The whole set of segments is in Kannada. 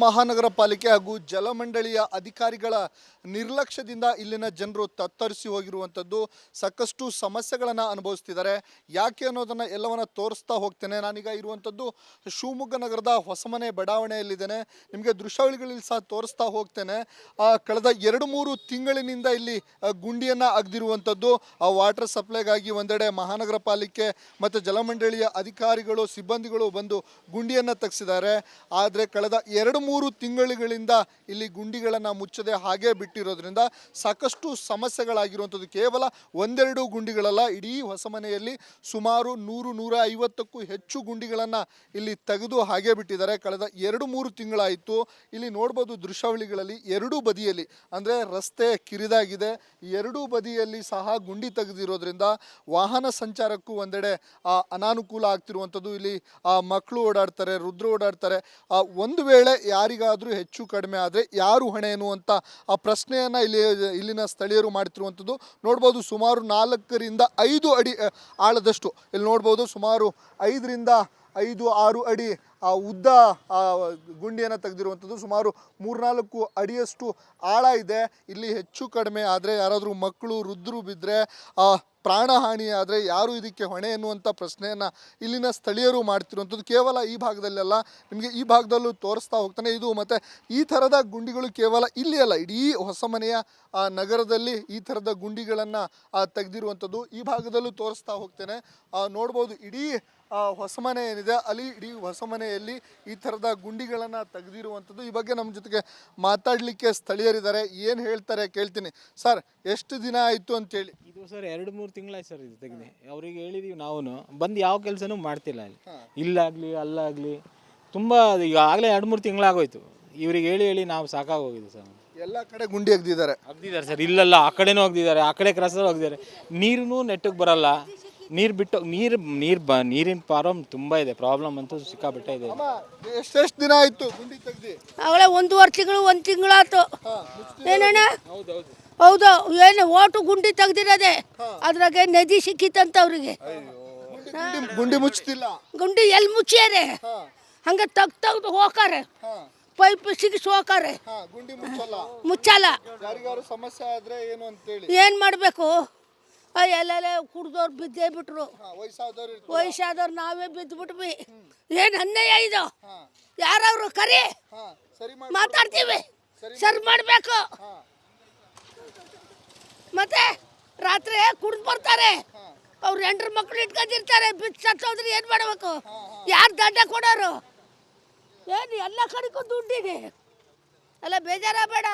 ಮಹಾನಗರ ಪಾಲಿಕೆ ಹಾಗೂ ಜಲಮಂಡಳಿಯ ಅಧಿಕಾರಿಗಳ ನಿರ್ಲಕ್ಷ್ಯದಿಂದ ಇಲ್ಲಿನ ಜನರು ತತ್ತರಿಸಿ ಹೋಗಿರುವಂಥದ್ದು, ಸಾಕಷ್ಟು ಸಮಸ್ಯೆಗಳನ್ನು ಅನುಭವಿಸ್ತಿದ್ದಾರೆ. ಯಾಕೆ ಅನ್ನೋದನ್ನು ಎಲ್ಲವನ್ನ ತೋರಿಸ್ತಾ ಹೋಗ್ತೇನೆ. ನಾನೀಗ ಇರುವಂಥದ್ದು ಶಿವಮೊಗ್ಗ ನಗರದ ಹೊಸಮನೆ ಬಡಾವಣೆಯಲ್ಲಿದ್ದೇನೆ. ನಿಮಗೆ ದೃಶ್ಯಾವಳಿಗಳಲ್ಲಿ ಸಹ ತೋರಿಸ್ತಾ ಹೋಗ್ತೇನೆ. ಕಳೆದ 2-3 ತಿಂಗಳಿನಿಂದ ಇಲ್ಲಿ ಗುಂಡಿಯನ್ನು ಅಗೆದಿರುವಂಥದ್ದು. ವಾಟರ್ ಸಪ್ಲೈಗಾಗಿ ಒಂದೆಡೆ ಮಹಾನಗರ ಪಾಲಿಕೆ ಮತ್ತು ಜಲಮಂಡಳಿಯ ಅಧಿಕಾರಿಗಳು ಸಿಬ್ಬಂದಿಗಳು ಬಂದು ಗುಂಡಿಯನ್ನು ತೆಗೆಸಿದ್ದಾರೆ. ಆದರೆ ಕಳೆದ 2-3 ತಿಂಗಳುಗಳಿಂದ ಇಲ್ಲಿ ಗುಂಡಿಗಳನ್ನು ಮುಚ್ಚದೆ ಹಾಗೆ ಬಿಟ್ಟಿರೋದ್ರಿಂದ ಸಾಕಷ್ಟು ಸಮಸ್ಯೆಗಳಾಗಿರುವಂಥದ್ದು. ಕೇವಲ ಒಂದೆರಡು ಗುಂಡಿಗಳಲ್ಲ, ಇಡೀ ಹೊಸಮನೆಯಲ್ಲಿ ಸುಮಾರು 100-150ಕ್ಕೂ ಹೆಚ್ಚು ಗುಂಡಿಗಳನ್ನು ಇಲ್ಲಿ ತೆಗೆದು ಹಾಗೆ ಬಿಟ್ಟಿದ್ದಾರೆ. ಕಳೆದ 2-3 ತಿಂಗಳಾಯಿತು. ಇಲ್ಲಿ ನೋಡ್ಬೋದು ದೃಶ್ಯಾವಳಿಗಳಲ್ಲಿ ಎರಡೂ ಬದಿಯಲ್ಲಿ, ಅಂದರೆ ರಸ್ತೆ ಕಿರಿದಾಗಿದೆ, ಎರಡೂ ಬದಿಯಲ್ಲಿ ಸಹ ಗುಂಡಿ ತೆಗೆದಿರೋದ್ರಿಂದ ವಾಹನ ಸಂಚಾರಕ್ಕೂ ಒಂದೆಡೆ ಅನಾನುಕೂಲ ಆಗ್ತಿರುವಂಥದ್ದು. ಇಲ್ಲಿ ಮಕ್ಕಳು ಓಡಾಡ್ತಾರೆ, ವೃದ್ಧರು ಓಡಾಡ್ತಾರೆ. ಒಂದು ವೇಳೆ ಯಾರಿಗಾದರೂ ಹೆಚ್ಚು ಕಡಿಮೆ ಆದರೆ ಯಾರು ಹೊಣೆ ಎನ್ನುವಂಥ ಪ್ರಶ್ನೆಯನ್ನು ಇಲ್ಲಿನ ಸ್ಥಳೀಯರು ಮಾಡ್ತಿರುವಂಥದ್ದು ನೋಡ್ಬೋದು. ಸುಮಾರು 4-5 ಅಡಿ ಆಳದಷ್ಟು ಇಲ್ಲಿ ನೋಡ್ಬೋದು, ಸುಮಾರು 5-6 ಅಡಿ ಉದ್ದ ಗುಂಡಿಯನ್ನು ತೆಗೆದಿರುವಂಥದ್ದು. ಸುಮಾರು 3-4 ಅಡಿಯಷ್ಟು ಆಳ ಇದೆ. ಇಲ್ಲಿ ಹೆಚ್ಚು ಕಡಿಮೆ ಆದರೆ ಯಾರಾದರೂ ಮಕ್ಕಳು ವೃದ್ಧರು ಬಿದ್ದರೆ ಪ್ರಾಣಹಾನಿ ಆದರೆ ಯಾರು ಇದಕ್ಕೆ ಹೊಣೆ ಎನ್ನುವಂಥ ಪ್ರಶ್ನೆಯನ್ನು ಇಲ್ಲಿನ ಸ್ಥಳೀಯರು ಮಾಡ್ತಿರುವಂಥದ್ದು. ಕೇವಲ ಈ ಭಾಗದಲ್ಲೆಲ್ಲ, ನಿಮಗೆ ಈ ಭಾಗದಲ್ಲೂ ತೋರಿಸ್ತಾ ಹೋಗ್ತಾನೆ. ಇದು ಮತ್ತು ಈ ಥರದ ಗುಂಡಿಗಳು ಕೇವಲ ಇಲ್ಲಿ ಅಲ್ಲ, ಇಡೀ ಹೊಸಮನೆಯ ನಗರದಲ್ಲಿ ಈ ಥರದ ಗುಂಡಿಗಳನ್ನು ತೆಗೆದಿರುವಂಥದ್ದು. ಈ ಭಾಗದಲ್ಲೂ ತೋರಿಸ್ತಾ ಹೋಗ್ತೇನೆ. ನೋಡ್ಬೋದು ಇಡೀ ಹೊಸಮನೆ ಏನಿದೆ ಅಲ್ಲಿ, ಇಡೀ ಹೊಸಮನೆಯಲ್ಲಿ ಈ ಥರದ ಗುಂಡಿಗಳನ್ನು ತೆಗೆದಿರುವಂಥದ್ದು. ಈ ಬಗ್ಗೆ ನಮ್ಮ ಜೊತೆಗೆ ಮಾತಾಡಲಿಕ್ಕೆ ಸ್ಥಳೀಯರಿದ್ದಾರೆ. ಏನು ಹೇಳ್ತಾರೆ ಕೇಳ್ತೀನಿ. ಸರ್, ಎಷ್ಟು ದಿನ ಆಯಿತು ಅಂತೇಳಿ? ಇದು ಸರ್ 2-3 ತಿಂಗಳಾಯ್ತು ಸರ್ ಇದು ತೆಗೆದು. ಅವ್ರಿಗೆ ಹೇಳಿದೀವಿ, ನಾವು ಬಂದು ಯಾವ ಕೆಲಸನೂ ಮಾಡ್ತಿಲ್ಲ ಅಲ್ಲಿ. ಇಲ್ಲಾಗಲಿ ಅಲ್ಲಾಗಲಿ ತುಂಬ ಈಗಾಗಲೇ 2-3 ತಿಂಗಳಾಗೋಯ್ತು. ಇವ್ರಿಗೆ ಹೇಳಿ ನಾವು ಸಾಕಾಗೋಗಿದೆ ಸರ್. ಎಲ್ಲ ಕಡೆ ಗುಂಡಿ ಅಗ್ದಿದ್ದಾರೆ ಸರ್. ಇಲ್ಲೆಲ್ಲ ಆ ಕಡೆನೂ ಅಗ್ದಿದ್ದಾರೆ, ಆ ಕಡೆ ಕ್ರಾಸಲ್ಲೂ ಅಗ್ದಿದ್ದಾರೆ. ನೀರು ನೆಟ್ಟಗೆ ಬರಲ್ಲ. ನೀರು ಬಿಟ್ಟು ನೀರಿನ ಪ್ರಾಬ್ಲಮ್ ತುಂಬ ಇದೆ. ಪ್ರಾಬ್ಲಮ್ ಅಂತೂ ಸಿಕ್ಕಾಬಿಟ್ಟೆ ಇದೆ. ಎಷ್ಟು ದಿನ ಆಯ್ತು ಗುಂಡಿ ತೆಗ್ದಿ? ಅವಳೇ 1.5 ತಿಂಗಳು 1 ತಿಂಗಳಾಯ್ತು. ಏನಣ್ಣ? ಹೌದು. ಏನು ಓಟು ಗುಂಡಿ ತೆಗ್ದಿರೋದೆ, ಅದ್ರಾಗೆ ನದಿ ಸಿಕ್ಕಿತ್ತಂತ ಅವ್ರಿಗೆ. ಗುಂಡಿ ಮುಚ್ತಿಲ್ಲ. ಗುಂಡಿ ಎಲ್ಲಿ ಮುಚ್ಚಿಯಾರೆ? ಹಂಗೆ ತೆಗ್ದು ಹೋಗಾರೆ, ಪೈಪ್ ಸಿಗಿಸಿ ಹೋಗಾರೆ, ಮುಚ್ಚಲ್ಲ. ಸಮಸ್ಯೆ ಆದ್ರೆ ಏನು ಅಂತೇಳಿ ಏನ್ ಮಾಡ್ಬೇಕು? ಎಲ್ಲೆಲ್ಲ ಕುಡ್ದವ್ರು ಬಿದ್ದೇ ಬಿಟ್ರು. ವಯಸ್ಸಾದವ್ರು ನಾವೇ ಬಿದ್ದು ಬಿಟ್ವಿ. ಏನ್ ಅನ್ಯಾಯ ಇದು? ಯಾರವ್ರು ಕರಿ, ಮಾತಾಡ್ತೀವಿ, ಸರಿ ಮಾಡ್ಬೇಕು. ಮತ್ತೆ ರಾತ್ರಿ ಕುಡ್ದು ಬರ್ತಾರೆ, ಅವ್ರು 2 ಮಕ್ಳು ಇಟ್ಕೊಂಡಿರ್ತಾರೆ, ಬಿದ್ದು ಸತ್ತೋದ್ರೆ ಏನ್ ಮಾಡ್ಬೇಕು? ಯಾರು ದಂಡ ಕೊಡೋರು? ಏನು ಎಲ್ಲ ಕಡೆಗೂ ದುಡ್ಡಿದೆ, ಎಲ್ಲ ಬೇಜಾರ ಬೇಡ.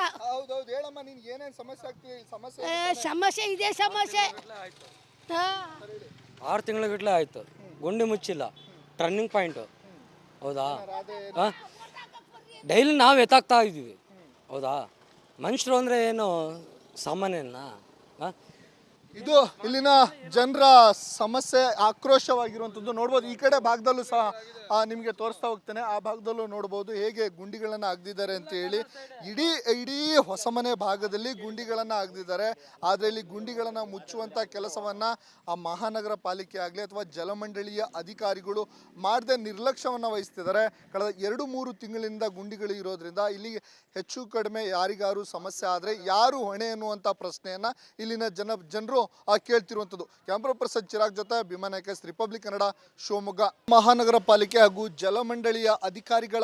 ಸಮಸ್ಯೆ ಇದೆ. ಸಮಸ್ಯೆ 6 ತಿಂಗಳ ಆಯಿತು, ಗುಂಡಿ ಮುಚ್ಚಿಲ್ಲ. ಟರ್ನಿಂಗ್ ಪಾಯಿಂಟು, ಹೌದಾ? ಡೈಲಿ ನಾವು ಎತ್ತಾಗ್ತಾ ಇದ್ದೀವಿ, ಹೌದಾ? ಮನುಷ್ಯರು ಅಂದರೆ ಏನು ಸಾಮಾನ್ಯನಾ? ಇದು ಇಲ್ಲಿನ ಜನರ ಸಮಸ್ಯೆ, ಆಕ್ರೋಶವಾಗಿರುವಂಥದ್ದು ನೋಡ್ಬೋದು. ಈ ಕಡೆ ಭಾಗದಲ್ಲೂ ಸಹ ನಿಮಗೆ ತೋರಿಸ್ತಾ ಹೋಗ್ತೇನೆ. ಆ ಭಾಗದಲ್ಲೂ ನೋಡ್ಬೋದು ಹೇಗೆ ಗುಂಡಿಗಳನ್ನು ಅಗ್ದಿದ್ದಾರೆ ಅಂತ ಹೇಳಿ. ಇಡೀ ಹೊಸಮನೆ ಭಾಗದಲ್ಲಿ ಗುಂಡಿಗಳನ್ನು ಅಗ್ದಿದ್ದಾರೆ. ಆದರೆ ಇಲ್ಲಿ ಗುಂಡಿಗಳನ್ನು ಮುಚ್ಚುವಂಥ ಕೆಲಸವನ್ನು ಮಹಾನಗರ ಪಾಲಿಕೆ ಆಗಲಿ ಅಥವಾ ಜಲಮಂಡಳಿಯ ಅಧಿಕಾರಿಗಳು ಮಾಡದೆ ನಿರ್ಲಕ್ಷ್ಯವನ್ನು ವಹಿಸ್ತಿದ್ದಾರೆ. ಕಳೆದ 2-3 ತಿಂಗಳಿಂದ ಗುಂಡಿಗಳು ಇರೋದ್ರಿಂದ ಇಲ್ಲಿ ಹೆಚ್ಚು ಕಡಿಮೆ ಯಾರಿಗಾರು ಸಮಸ್ಯೆ ಆದರೆ ಯಾರು ಹೊಣೆ ಎನ್ನುವಂಥ ಪ್ರಶ್ನೆಯನ್ನು ಇಲ್ಲಿನ ಜನರು ಕೇಳ್ತಿರುವಂಥದ್ದು. ಕ್ಯಾಮ್ರಾ ಪರ್ಸನ್ ಚಿರಾಗ್ ಜೊತೆ ಭೀಮನಾಯಕ್, ರಿಪಬ್ಲಿಕ್ ಕನ್ನಡ, ಶಿವಮೊಗ್ಗ. ಮಹಾನಗರ ಪಾಲಿಕೆ ಹಾಗೂ ಜಲಮಂಡಳಿಯ ಅಧಿಕಾರಿಗಳ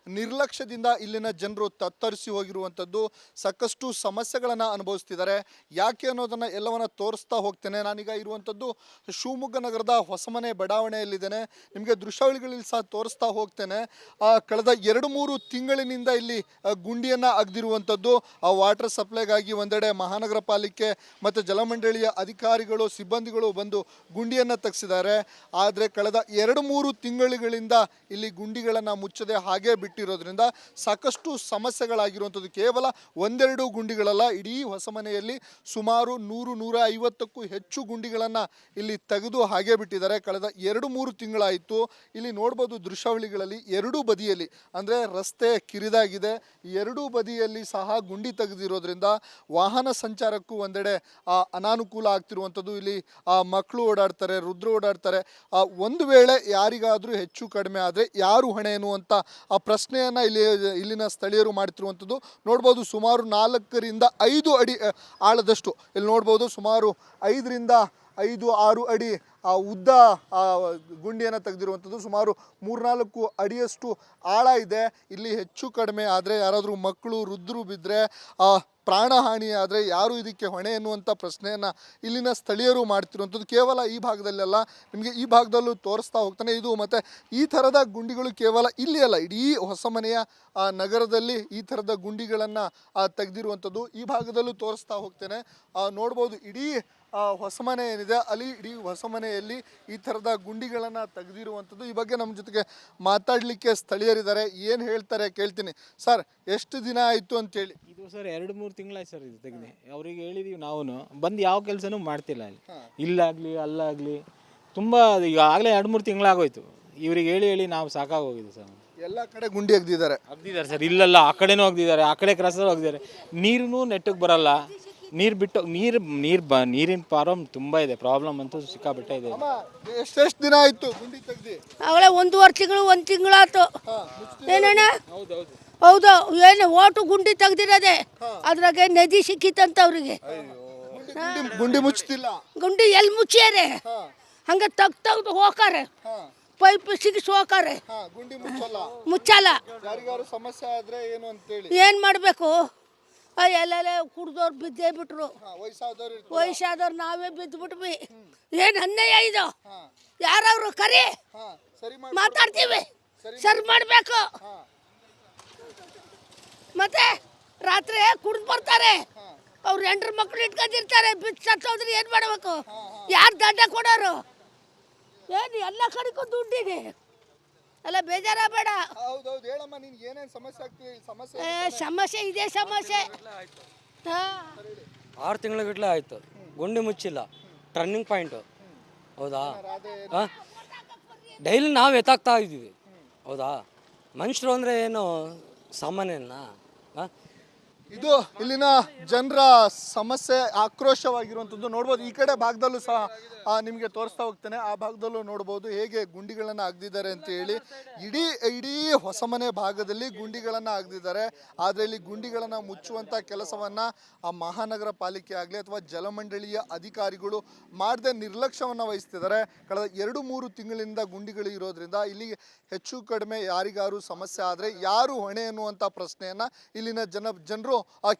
ನಿರ್ಲಕ್ಷ್ಯದಿಂದ ಇಲ್ಲಿನ ಜನರು ತತ್ತರಿಸಿ ಹೋಗಿರುವಂಥದ್ದು, ಸಾಕಷ್ಟು ಸಮಸ್ಯೆಗಳನ್ನು ಅನುಭವಿಸ್ತಿದ್ದಾರೆ. ಯಾಕೆ ಅನ್ನೋದನ್ನು ಎಲ್ಲವನ್ನ ತೋರಿಸ್ತಾ ಹೋಗ್ತೇನೆ. ನಾನೀಗ ಇರುವಂಥದ್ದು ಶಿವಮೊಗ್ಗ ನಗರದ ಹೊಸಮನೆ ಬಡಾವಣೆಯಲ್ಲಿದ್ದೇನೆ. ನಿಮಗೆ ದೃಶ್ಯಾವಳಿಗಳಲ್ಲಿ ಸಹ ತೋರಿಸ್ತಾ ಹೋಗ್ತೇನೆ. ಕಳೆದ 2-3 ತಿಂಗಳಿನಿಂದ ಇಲ್ಲಿ ಗುಂಡಿಯನ್ನು ಅಗ್ದಿರುವಂಥದ್ದು. ವಾಟರ್ ಸಪ್ಲೈಗಾಗಿ ಒಂದೆಡೆ ಮಹಾನಗರ ಪಾಲಿಕೆ ಮತ್ತು ಜಲಮಂಡಳಿಯ ಅಧಿಕಾರಿಗಳು ಸಿಬ್ಬಂದಿಗಳು ಬಂದು ಗುಂಡಿಯನ್ನು ತೆಗೆಸಿದ್ದಾರೆ. ಆದರೆ ಕಳೆದ 2-3 ತಿಂಗಳುಗಳಿಂದ ಇಲ್ಲಿ ಗುಂಡಿಗಳನ್ನು ಮುಚ್ಚದೆ ಹಾಗೆ ಬಿಟ್ಟಿರೋದ್ರಿಂದ ಸಾಕಷ್ಟು ಸಮಸ್ಯೆಗಳಾಗಿರುವಂಥದ್ದು. ಕೇವಲ ಒಂದೆರಡು ಗುಂಡಿಗಳಲ್ಲ, ಇಡೀ ಹೊಸಮನೆಯಲ್ಲಿ ಸುಮಾರು 100-150ಕ್ಕೂ ಹೆಚ್ಚು ಗುಂಡಿಗಳನ್ನು ಇಲ್ಲಿ ತೆಗೆದು ಹಾಗೆ ಬಿಟ್ಟಿದ್ದಾರೆ. ಕಳೆದ 2-3 ತಿಂಗಳಾಯಿತು. ಇಲ್ಲಿ ನೋಡ್ಬೋದು ದೃಶ್ಯಾವಳಿಗಳಲ್ಲಿ ಎರಡೂ ಬದಿಯಲ್ಲಿ, ಅಂದರೆ ರಸ್ತೆ ಕಿರಿದಾಗಿದೆ, ಎರಡೂ ಬದಿಯಲ್ಲಿ ಸಹ ಗುಂಡಿ ತೆಗೆದಿರೋದ್ರಿಂದ ವಾಹನ ಸಂಚಾರಕ್ಕೂ ಒಂದೆಡೆ ಅನಾನುಕೂಲ ಅನಾನುಕೂಲ ಆಗ್ತಿರುವಂಥದ್ದು. ಇಲ್ಲಿ ಮಕ್ಕಳು ಓಡಾಡ್ತಾರೆ, ವೃದ್ಧರು ಓಡಾಡ್ತಾರೆ. ಒಂದು ವೇಳೆ ಯಾರಿಗಾದರೂ ಹೆಚ್ಚು ಕಡಿಮೆ ಆದರೆ ಯಾರು ಹೊಣೆ ಎನ್ನುವಂಥ ಆ ಪ್ರಶ್ನೆಯನ್ನು ಇಲ್ಲಿನ ಸ್ಥಳೀಯರು ಮಾಡ್ತಿರುವಂಥದ್ದು ನೋಡ್ಬೋದು. ಸುಮಾರು 4ರಿಂದ 5 ಅಡಿ ಆಳದಷ್ಟು ಇಲ್ಲಿ ನೋಡ್ಬೋದು. ಸುಮಾರು 5 ಅಡಿ ಉದ್ದ ಗುಂಡಿಯನ್ನು ತೆಗೆದಿರುವಂಥದ್ದು. ಸುಮಾರು 3-4 ಅಡಿಯಷ್ಟು ಆಳ ಇದೆ. ಇಲ್ಲಿ ಹೆಚ್ಚು ಕಡಿಮೆ ಆದರೆ ಯಾರಾದರೂ ಮಕ್ಕಳು ವೃದ್ಧರು ಬಿದ್ದರೆ ಪ್ರಾಣಹಾನಿ ಆದರೆ ಯಾರು ಇದಕ್ಕೆ ಹೊಣೆ ಎನ್ನುವಂಥ ಪ್ರಶ್ನೆಯನ್ನು ಇಲ್ಲಿನ ಸ್ಥಳೀಯರು ಮಾಡ್ತಿರುವಂಥದ್ದು. ಕೇವಲ ಈ ಭಾಗದಲ್ಲೆಲ್ಲ ನಿಮಗೆ ಈ ಭಾಗದಲ್ಲೂ ತೋರಿಸ್ತಾ ಹೋಗ್ತಾನೆ. ಇದು ಮತ್ತು ಈ ಥರದ ಗುಂಡಿಗಳು ಕೇವಲ ಇಲ್ಲಿ ಅಲ್ಲ, ಇಡೀ ಹೊಸಮನೆಯ ನಗರದಲ್ಲಿ ಈ ಥರದ ಗುಂಡಿಗಳನ್ನು ತೆಗೆದಿರುವಂಥದ್ದು. ಈ ಭಾಗದಲ್ಲೂ ತೋರಿಸ್ತಾ ಹೋಗ್ತೇನೆ. ನೋಡ್ಬೋದು ಇಡೀ ಹೊಸಮನೆ ಏನಿದೆ ಅಲ್ಲಿ ಇಡೀ ಹೊಸಮನೆಯಲ್ಲಿ ಈ ಥರದ ಗುಂಡಿಗಳನ್ನು ತೆಗೆದಿರುವಂಥದ್ದು. ಈ ಬಗ್ಗೆ ನಮ್ಮ ಜೊತೆಗೆ ಮಾತಾಡಲಿಕ್ಕೆ ಸ್ಥಳೀಯರಿದ್ದಾರೆ. ಏನು ಹೇಳ್ತಾರೆ ಕೇಳ್ತೀನಿ. ಸರ್, ಎಷ್ಟು ದಿನ ಆಯಿತು ಅಂತೇಳಿ? ಇದು ಸರ್ 2-3 ತಿಂಗಳಾಯ್ತು ಸರ್ ಇದು ತೆಗ್ದು. ಅವ್ರಿಗೆ ಹೇಳಿದೀವಿ ನಾವು, ಬಂದು ಯಾವ ಕೆಲಸನೂ ಮಾಡ್ತಿಲ್ಲ ಅಲ್ಲಿ. ಇಲ್ಲಾಗಲಿ ಅಲ್ಲಾಗಲಿ ತುಂಬ ಈಗ ಆಗಲೇ 2-3 ತಿಂಗಳಾಗೋಯ್ತು. ಇವ್ರಿಗೆ ಹೇಳಿ ನಾವು ಸಾಕಾಗೋಗಿದೆ ಸರ್. ಎಲ್ಲ ಕಡೆ ಗುಂಡಿ ಅಗ್ದಿದ್ದಾರೆ ಸರ್. ಇಲ್ಲೆಲ್ಲ ಆ ಕಡೆನೂ ಅಗ್ದಿದ್ದಾರೆ, ಆ ಕಡೆ ಕ್ರಾಸಲ್ಲಿ ಹೋಗಿದ್ದಾರೆ. ನೀರು ನೆಟ್ಟಗೆ ಬರಲ್ಲ. ನೀರು ಬಿಟ್ಟು ನೀರಿನ ತುಂಬ ಇದೆ. ಪ್ರಾಬ್ಲಮ್ ಅಂತೂ ಸಿಕ್ಕಾಬಿಟ್ಟೆ ಇದೆ. ಎಷ್ಟೆಷ್ಟು ದಿನ ಆಯಿತು ಗುಂಡಿ ತೆಗ್ದು? ಆಗಲೇ 1.5 ತಿಂಗಳು 1 ತಿಂಗಳಾಯ್ತು. ಏನಣ್ಣ? ಹೌದು. ಏನು ಓಟು ಗುಂಡಿ ತೆಗ್ದಿರೋದೆ, ಅದ್ರಾಗೆ ನದಿ ಸಿಕ್ಕಿತ್ತಂತ ಅವ್ರಿಗೆ. ಗುಂಡಿ ಮುಚ್ತಿಲ್ಲ. ಗುಂಡಿ ಎಲ್ಲಿ ಮುಚ್ಚಿಯಾರೆ? ಹಂಗೆ ತೆಗ್ದು ಹೋಗಾರೆ, ಪೈಪ್ ಸಿಗಿಸಿ ಹೋಗಾರೆ. ಗುಂಡಿ ಮುಚ್ಚಲ್ಲ. ಮುಚ್ಚಲ್ಲ. ಯಾರಿಗಾರು ಸಮಸ್ಯೆ ಆದ್ರೆ ಏನು ಅಂತೇಳಿ ಏನು ಮಾಡಬೇಕು? ಎಲ್ಲೆಲ್ಲ ಕುಡ್ದವ್ರು ಬಿದ್ದೇ ಬಿಟ್ರು. ವಯಸ್ಸಾದವ್ರು ನಾವೇ ಬಿದ್ದುಬಿಟ್ವಿ. ಏನು ಅನ್ಯಾಯ ಇದು? ಯಾರವ್ರು ಕರಿ, ಮಾತಾಡ್ತೀವಿ, ಸರಿ ಮಾಡಬೇಕು. ಮತ್ತೆ ರಾತ್ರಿ ಕುಡ್ದು ಬರ್ತಾರೆ, ಅವ್ರು 8 ಮಕ್ಳು ಇಟ್ಕೊಂಡಿರ್ತಾರೆ. ಬಿದ್ದು ಸತ್ತೋದ್ರೆ ಏನು ಮಾಡಬೇಕು? ಯಾರು ದಂಡ ಕೊಡೋರು? ಏನು ಎಲ್ಲ ಕಡೆಗೂ ದುಡ್ಡಿದೆ. ಅಲ್ಲ ಬೇಜಾರ ಬೇಡ. ಹೌದೌದು ಹೇಳಮ್ಮ, ನೀನು ಏನೇನು ಸಮಸ್ಯೆ ಆಗ್ತಿದೆ? ಸಮಸ್ಯೆ ಇದೆ. ಸಮಸ್ಯೆ 6 ತಿಂಗಳಗಟ್ಟಲೆ ಆಯಿತು. ಗುಂಡಿ ಮುಚ್ಚಿಲ್ಲ. Turning point. ಹೌದಾ? ಡೈಲಿ ನಾವು ಎತ್ತಾಗ್ತಾ ಇದ್ದೀವಿ. ಹೌದಾ? ಮನುಷ್ಯರು ಅಂದರೆ ಏನು ಸಾಮಾನ್ಯನಾ? ಇದು ಇಲ್ಲಿನ ಜನರ ಸಮಸ್ಯೆ, ಆಕ್ರೋಶವಾಗಿರುವಂಥದ್ದು ನೋಡ್ಬೋದು. ಈ ಕಡೆ ಭಾಗದಲ್ಲೂ ಸಹ ನಿಮಗೆ ತೋರಿಸ್ತಾ ಹೋಗ್ತೇನೆ. ಆ ಭಾಗದಲ್ಲೂ ನೋಡ್ಬೋದು ಹೇಗೆ ಗುಂಡಿಗಳನ್ನು ಅಗ್ದಿದ್ದಾರೆ ಅಂತ ಹೇಳಿ. ಇಡೀ ಹೊಸಮನೆ ಭಾಗದಲ್ಲಿ ಗುಂಡಿಗಳನ್ನು ಅಗ್ದಿದ್ದಾರೆ. ಆದರೆ ಇಲ್ಲಿ ಗುಂಡಿಗಳನ್ನು ಮುಚ್ಚುವಂಥ ಕೆಲಸವನ್ನು ಆ ಮಹಾನಗರ ಪಾಲಿಕೆ ಆಗಲಿ ಅಥವಾ ಜಲಮಂಡಳಿಯ ಅಧಿಕಾರಿಗಳು ಮಾಡದೆ ನಿರ್ಲಕ್ಷ್ಯವನ್ನು ವಹಿಸ್ತಿದ್ದಾರೆ. ಕಳೆದ 2-3 ತಿಂಗಳಿಂದ ಗುಂಡಿಗಳು ಇರೋದ್ರಿಂದ ಇಲ್ಲಿ ಹೆಚ್ಚು ಕಡಿಮೆ ಯಾರಿಗಾರು ಸಮಸ್ಯೆ ಆದರೆ ಯಾರು ಹೊಣೆ ಎನ್ನುವಂಥ ಪ್ರಶ್ನೆಯನ್ನು ಇಲ್ಲಿನ ಜನರು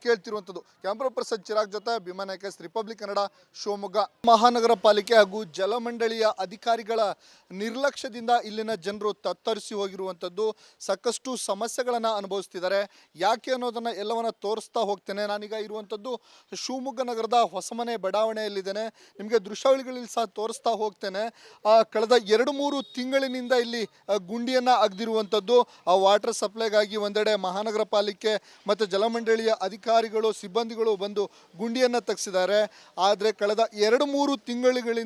ಕೇಳ್ತಿರುವಂಥದ್ದು. ಕ್ಯಾಮ್ರಾ ಪರ್ಸನ್ ಚಿರಾಗ್ ಜೊತೆ ಭೀಮನಾಯಕ, ರಿಪಬ್ಲಿಕ್ ಕನ್ನಡ, ಶಿವಮೊಗ್ಗ. ಮಹಾನಗರ ಪಾಲಿಕೆ ಹಾಗೂ ಜಲಮಂಡಳಿಯ ಅಧಿಕಾರಿಗಳ ನಿರ್ಲಕ್ಷ್ಯದಿಂದ ಇಲ್ಲಿನ ಜನರು ತತ್ತರಿಸಿ ಹೋಗಿರುವಂಥದ್ದು. ಸಾಕಷ್ಟು ಸಮಸ್ಯೆಗಳನ್ನು ಅನುಭವಿಸ್ತಿದ್ದಾರೆ. ಯಾಕೆ ಅನ್ನೋದನ್ನು ಎಲ್ಲವನ್ನ ತೋರಿಸ್ತಾ ಹೋಗ್ತೇನೆ. ನಾನೀಗ ಇರುವಂಥದ್ದು ಶಿವಮೊಗ್ಗ ನಗರದ ಹೊಸಮನೆ ಬಡಾವಣೆಯಲ್ಲಿದ್ದೇನೆ. ನಿಮಗೆ ದೃಶ್ಯಾವಳಿಗಳಲ್ಲಿ ಸಹ ತೋರಿಸ್ತಾ ಹೋಗ್ತೇನೆ. ಕಳೆದ 2-3 ತಿಂಗಳಿನಿಂದ ಇಲ್ಲಿ ಗುಂಡಿಯನ್ನು ಅಗ್ದಿರುವಂಥದ್ದು. ವಾಟರ್ ಸಪ್ಲೈಗಾಗಿ ಒಂದೆಡೆ ಮಹಾನಗರ ಪಾಲಿಕೆ ಮತ್ತು ಜಲಮಂಡಳಿಯ ಅಧಿಕಾರಿಗಳು, ಸಿಬ್ಬಂದಿಗಳು ಬಂದು ಗುಂಡಿಯನ್ನು ತೆಗೆಸಿದ್ದಾರೆ. ಆದರೆ ಕಳೆದ 2-3 ತಿಂಗಳುಗಳಿಂದ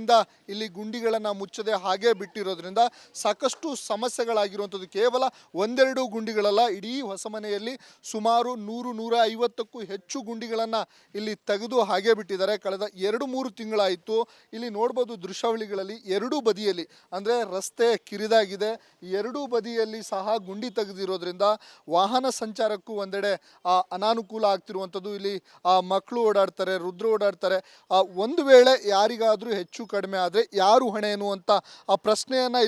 ಇಲ್ಲಿ ಗುಂಡಿಗಳನ್ನು ಮುಚ್ಚದೆ ಹಾಗೆ ಬಿಟ್ಟಿರೋದ್ರಿಂದ ಸಾಕಷ್ಟು ಸಮಸ್ಯೆಗಳಾಗಿರುವಂಥದ್ದು. ಕೇವಲ 1-2 ಗುಂಡಿಗಳಲ್ಲ, ಇಡೀ ಹೊಸಮನೆಯಲ್ಲಿ ಸುಮಾರು 100-150ಕ್ಕೂ ಹೆಚ್ಚು ಗುಂಡಿಗಳನ್ನು ಇಲ್ಲಿ ತೆಗೆದು ಹಾಗೆ ಬಿಟ್ಟಿದ್ದಾರೆ. ಕಳೆದ 2-3 ತಿಂಗಳಾಯಿತು. ಇಲ್ಲಿ ನೋಡ್ಬೋದು ದೃಶ್ಯಾವಳಿಗಳಲ್ಲಿ 2 ಬದಿಯಲ್ಲಿ, ಅಂದರೆ ರಸ್ತೆ ಕಿರಿದಾಗಿದೆ, 2 ಬದಿಯಲ್ಲಿ ಸಹ ಗುಂಡಿ ತೆಗೆದಿರೋದ್ರಿಂದ ವಾಹನ ಸಂಚಾರಕ್ಕೂ ಒಂದೆಡೆ ಅನಾನುಕೂಲ ಆಗ್ತಿರುವಂಥದ್ದು. ಇಲ್ಲಿ ಮಕ್ಕಳು ಓಡಾಡ್ತಾರೆ, ವೃದ್ಧರು ಓಡಾಡ್ತಾರೆ. ಒಂದು ವೇಳೆ ಯಾರಿಗಾದರೂ ಹೆಚ್ಚು ಕಡಿಮೆ ಆದರೆ ಯಾರು ಹೊಣೆ ಎನ್ನುವಂಥ ಆ ಪ್ರಶ್ನೆಯನ್ನು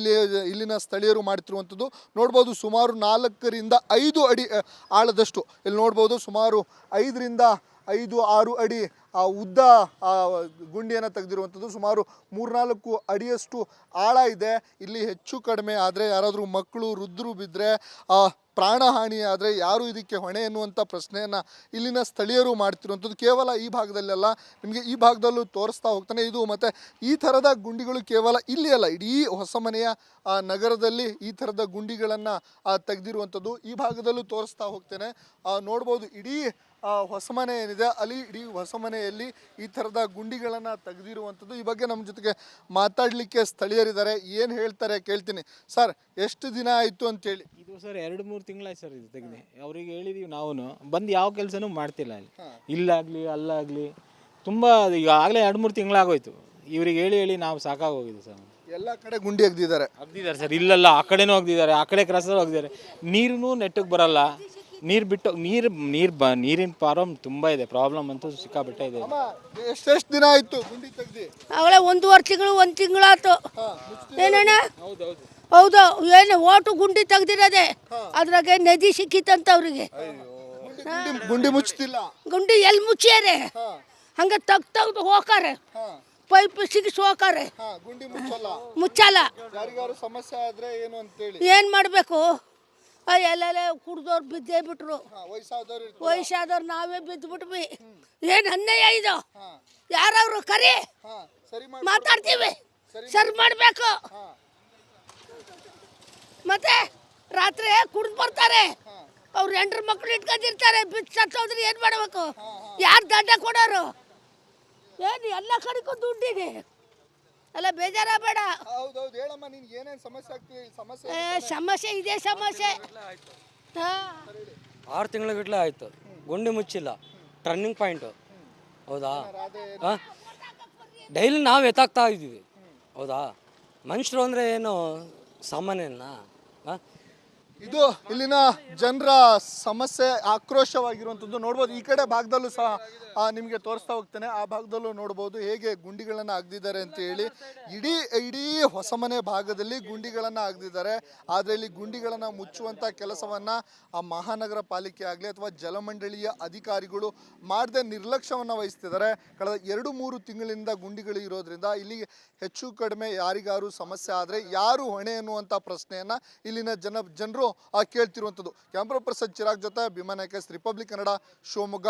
ಇಲ್ಲಿನ ಸ್ಥಳೀಯರು ಮಾಡ್ತಿರುವಂಥದ್ದು ನೋಡ್ಬೋದು. ಸುಮಾರು 4ರಿಂದ 5 ಅಡಿ ಆಳದಷ್ಟು ಇಲ್ಲಿ ನೋಡ್ಬೋದು. ಸುಮಾರು 5-6 ಅಡಿ ಉದ್ದ ಗುಂಡಿಯನ್ನು ತೆಗೆದಿರುವಂಥದ್ದು. ಸುಮಾರು 3-4 ಅಡಿಯಷ್ಟು ಆಳ ಇದೆ. ಇಲ್ಲಿ ಹೆಚ್ಚು ಕಡಿಮೆ ಆದರೆ ಯಾರಾದರೂ ಮಕ್ಕಳು ವೃದ್ಧರು ಬಿದ್ದರೆ ಪ್ರಾಣಹಾನಿ ಆದರೆ ಯಾರು ಇದಕ್ಕೆ ಹೊಣೆ ಎನ್ನುವಂಥ ಪ್ರಶ್ನೆಯನ್ನು ಇಲ್ಲಿನ ಸ್ಥಳೀಯರು ಮಾಡ್ತಿರುವಂಥದ್ದು. ಕೇವಲ ಈ ಭಾಗದಲ್ಲೆಲ್ಲ ನಿಮಗೆ ಈ ಭಾಗದಲ್ಲೂ ತೋರಿಸ್ತಾ ಹೋಗ್ತಾನೆ. ಇದು ಮತ್ತು ಈ ಥರದ ಗುಂಡಿಗಳು ಕೇವಲ ಇಲ್ಲಿ ಅಲ್ಲ, ಇಡೀ ಹೊಸಮನೆಯ ನಗರದಲ್ಲಿ ಈ ಥರದ ಗುಂಡಿಗಳನ್ನು ತೆಗೆದಿರುವಂಥದ್ದು. ಈ ಭಾಗದಲ್ಲೂ ತೋರಿಸ್ತಾ ಹೋಗ್ತೇನೆ. ನೋಡ್ಬೋದು ಇಡೀ ಹೊಸಮನೆ ಏನಿದೆ ಅಲ್ಲಿ ಇಡೀ ಹೊಸಮನೆಯಲ್ಲಿ ಈ ಥರದ ಗುಂಡಿಗಳನ್ನು ತೆಗೆದಿರುವಂಥದ್ದು. ಈ ಬಗ್ಗೆ ನಮ್ಮ ಜೊತೆಗೆ ಮಾತಾಡಲಿಕ್ಕೆ ಸ್ಥಳೀಯರಿದ್ದಾರೆ. ಏನು ಹೇಳ್ತಾರೆ ಕೇಳ್ತೀನಿ. ಸರ್, ಎಷ್ಟು ದಿನ ಆಯಿತು ಅಂತೇಳಿ? ಇದು ಸರ್ 2-3 ತಿಂಗಳಾಯ್ತು ಸರ್ ಇದು ತೆಗ್ದು. ಅವ್ರಿಗೆ ಹೇಳಿದೀವಿ ನಾವು, ಬಂದು ಯಾವ ಕೆಲಸನೂ ಮಾಡ್ತಿಲ್ಲ ಅಲ್ಲಿ. ಇಲ್ಲಾಗಲಿ ಅಲ್ಲಾಗಲಿ ತುಂಬ ಈಗ ಆಗಲೇ 2-3 ತಿಂಗಳಾಗೋಯ್ತು ಇವ್ರಿಗೆ ಹೇಳಿ ಹೇಳಿ ನಾವು ಸಾಕಾಗೋಗಿದೆ ಸರ್. ಎಲ್ಲ ಕಡೆ ಗುಂಡಿ ಅಗ್ದಿದ್ದಾರೆ. ಅಗ್ದಿದ್ದಾರೆ ಸರ್, ಇಲ್ಲೆಲ್ಲ ಆ ಕಡೆನೂ ಅಗ್ದಿದ್ದಾರೆ, ಆ ಕಡೆ ಕ್ರಾಸಲ್ಲಿ ಅಗ್ದಿದ್ದಾರೆ. ನೀರೂ ನೆಟ್ಟಗೆ ಬರಲ್ಲ, ನೀರು ಬಿಟ್ಟು ನೀರಿನ ಪ್ರಾಬ್ಲಮ್ ತುಂಬ ಇದೆ, ಪ್ರಾಬ್ಲಮ್ ಅಂತೂ ಸಿಕ್ಕಾಬಿಟ್ಟೆ ಇದೆ. ಎಷ್ಟೆಷ್ಟು ದಿನ ಆಯ್ತು ಗುಂಡಿ ತೆಗ್ದಿ? ಆಗಲೇ 1.5 ತಿಂಗಳು 1 ತಿಂಗಳಾಯ್ತು. ಏನಣ್ಣ? ಹೌದೌದು. ಹೌದು, ಏನು ಓಟು ಗುಂಡಿ ತೆಗ್ದಿರೋದೆ, ಅದ್ರಾಗೆ ನದಿ ಸಿಕ್ಕಿತ್ತಂತ ಅವ್ರಿಗೆ. ಗುಂಡಿ ಮುಚ್ತಿಲ್ಲ. ಗುಂಡಿ ಎಲ್ಲಿ ಮುಚ್ಚ್ಯಾರೆ? ಹಂಗೆ ತೆಗ್ದು ಹೋಗಾರೆ, ಪೈಪ್ ಸಿಗಿಸಿ ಹೋಗಾರೆ, ಗುಂಡಿ ಮುಚ್ಚಲ್ಲ. ಮುಚ್ಚಲ್ಲ. ಯಾರಿಗಾರು ಸಮಸ್ಯೆ ಆದ್ರೆ ಏನು ಅಂತೇಳಿ ಏನು ಮಾಡಬೇಕು? ಎಲ್ಲೆಲ್ಲ ಕುಡ್ದವ್ರು ಬಿದ್ದೇ ಬಿಟ್ರು, ವಯಸ್ಸಾದವ್ರು ನಾವೇ ಬಿದ್ದುಬಿಟ್ವಿ. ಏನು ಅನ್ಯಾಯ ಇದು? ಯಾರವ್ರು ಕರಿ, ಮಾತಾಡ್ತೀವಿ, ಸರಿ ಮಾಡಬೇಕು. ಮತ್ತೆ ರಾತ್ರಿ ಕುಡ್ದು ಬರ್ತಾರೆ, ಅವ್ರು 8 ಮಕ್ಳು ಇಟ್ಕೊಂಡಿರ್ತಾರೆ, ಬಿದ್ದು ಸತ್ತೋದ್ರೆ ಏನು ಮಾಡಬೇಕು? ಯಾರು ದಂಡ ಕೊಡೋರು? ಏನು ಎಲ್ಲ ಕಡೆಗೂ ದುಡ್ಡಿದೆ, ಎಲ್ಲ ಬೇಜಾರ ಬೇಡ. ಹೌದೌದು, ಹೇಳಮ್ಮ ನೀನು ಏನೇನು ಸಮಸ್ಯೆ ಆಗ್ತಿದೆ? ಸಮಸ್ಯೆ ಇದೆ, ಸಮಸ್ಯೆ. 6 ತಿಂಗಳಗಟ್ಟಲೆ ಆಯಿತು, ಗುಂಡಿ ಮುಚ್ಚಿಲ್ಲ, ಟರ್ನಿಂಗ್ ಪಾಯಿಂಟು. ಹೌದಾ? ಡೈಲಿ ನಾವು ಎತ್ತಾಗ್ತಾ ಇದ್ದೀವಿ. ಹೌದಾ? ಮನುಷ್ಯರು ಅಂದರೆ ಏನು ಸಾಮಾನ್ಯನಾ? ಇದು ಇಲ್ಲಿನ ಜನರ ಸಮಸ್ಯೆ, ಆಕ್ರೋಶವಾಗಿರುವಂಥದ್ದು ನೋಡ್ಬೋದು. ಈ ಕಡೆ ಭಾಗದಲ್ಲೂ ಸಹ ನಿಮಗೆ ತೋರಿಸ್ತಾ ಹೋಗ್ತೇನೆ. ಆ ಭಾಗದಲ್ಲೂ ನೋಡ್ಬೋದು ಹೇಗೆ ಗುಂಡಿಗಳನ್ನು ಅಗ್ದಿದ್ದಾರೆ ಅಂತ ಹೇಳಿ. ಇಡೀ ಹೊಸಮನೆ ಭಾಗದಲ್ಲಿ ಗುಂಡಿಗಳನ್ನು ಅಗ್ದಿದ್ದಾರೆ. ಆದರೆ ಇಲ್ಲಿ ಗುಂಡಿಗಳನ್ನು ಮುಚ್ಚುವಂಥ ಕೆಲಸವನ್ನು ಆ ಮಹಾನಗರ ಪಾಲಿಕೆ ಆಗಲಿ ಅಥವಾ ಜಲಮಂಡಳಿಯ ಅಧಿಕಾರಿಗಳು ಮಾಡದೆ ನಿರ್ಲಕ್ಷ್ಯವನ್ನು ವಹಿಸ್ತಿದ್ದಾರೆ. ಕಳೆದ 2-3 ತಿಂಗಳಿಂದ ಗುಂಡಿಗಳು ಇರೋದ್ರಿಂದ ಇಲ್ಲಿ ಹೆಚ್ಚು ಕಡಿಮೆ ಯಾರಿಗಾರು ಸಮಸ್ಯೆ ಆದರೆ ಯಾರು ಹೊಣೆ ಎನ್ನುವಂಥ ಪ್ರಶ್ನೆಯನ್ನು ಇಲ್ಲಿನ ಜನರು ಕೇಳ್ತಿರುವಂಥದ್ದು. ಕ್ಯಾಮ್ರಾ ಪರ್ಸನ್ ಚಿರಾಗ್ ಜೊತೆ ಭೀಮಾ ನಾಯಕ್, ರಿಪಬ್ಲಿಕ್ ಕನ್ನಡ, ಶಿವಮೊಗ್ಗ.